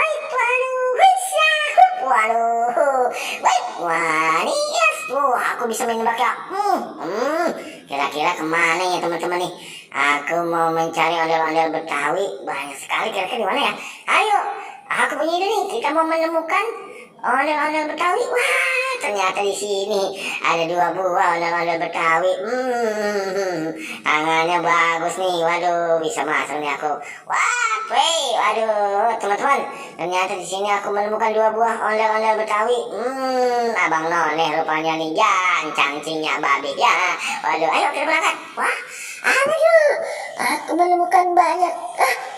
Wait, waduh, bisa. Waduh, wait, wanias. Aku bisa menebak ya. Kira-kira kemana ya teman-teman nih? Aku mau mencari ondel-ondel Betawi. Banyak sekali, kira-kira di mana ya? Ayo, aku punya ide nih. Kita mau menemukan ondel-ondel Betawi. Wah, ternyata di sini ada 2 buah ondel-ondel Betawi. Tangannya bagus nih. Waduh, bisa masuk nih aku. Wah, waduh, teman-teman. Ternyata di sini aku menemukan 2 buah ondel-ondel Betawi. Abang Noneh rupanya nih, cangcingnya babi ya. Waduh, ayo kita berangkat. Wah, apa tuh? Aku menemukan banyak.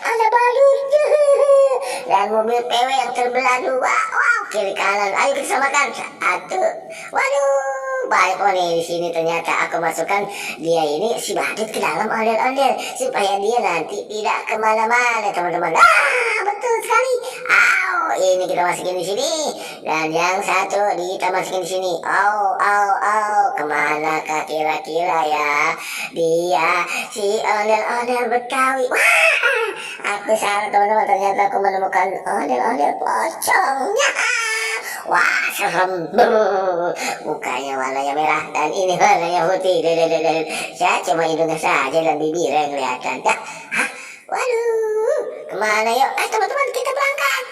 Ada balur dan mobil PW yang terbelah 2. Wow, kiri kanan. Ayo kita samakan. 1. Waduh, baik nih di sini ternyata aku masukkan dia ini si badut ke dalam ondel-ondel supaya dia nanti tidak kemana-mana teman-teman. Betul sekali. Ini kita masukin di sini dan yang satu kita masukin di sini. Kemana kira-kira ya dia si ondel-ondel Betawi? Wah, aku salah teman-teman, ternyata aku menemukan ondel-ondel pocongnya. Wah, serem. Mukanya warnanya merah dan ini warnanya putih. Saya cuma hidungnya saja dan bibirnya yang kelihatan. Waduh, kemana yuk? Teman-teman, kita berangkat.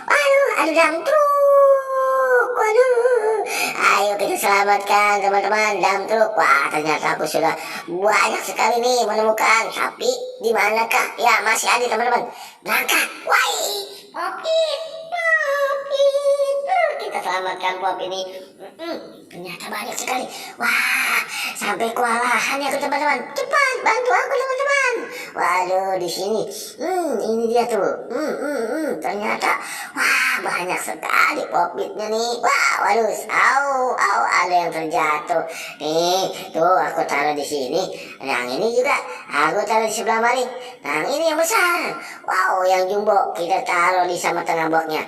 Waduh, ada dam truk. Waduh, ayo kita selamatkan teman-teman dam truk. Wah, ternyata aku sudah banyak sekali nih menemukan. Tapi di manakah? Ya, masih ada teman-teman. Berangkat. Popit. Kita selamatkan Pop ini. Ternyata banyak sekali. Wah, sampai kewalahan ya teman-teman. Cepat bantu aku teman-teman. Waduh, di sini. Ini dia tuh. Ternyata banyak sekali Popitnya nih. Waduh, ada yang terjatuh. Nih, tuh aku taruh di sini. Yang ini juga aku taruh di sebelah mari. Yang ini yang besar. Wow, yang jumbo kita taruh di sama tengah boxnya.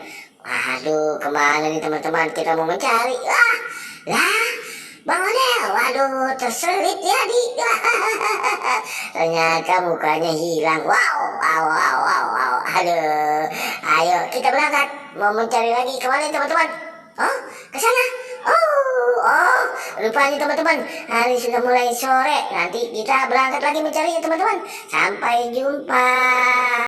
Waduh, kemana nih teman-teman? Kita mau mencari. Bang Ondel, waduh, terselip ya di. Ternyata mukanya hilang. Wow. Aduh, ayo kita berangkat. Mau mencari lagi kemana teman-teman? Ke sana. Rupanya teman-teman, hari sudah mulai sore. Nanti kita berangkat lagi mencari teman-teman. Sampai jumpa.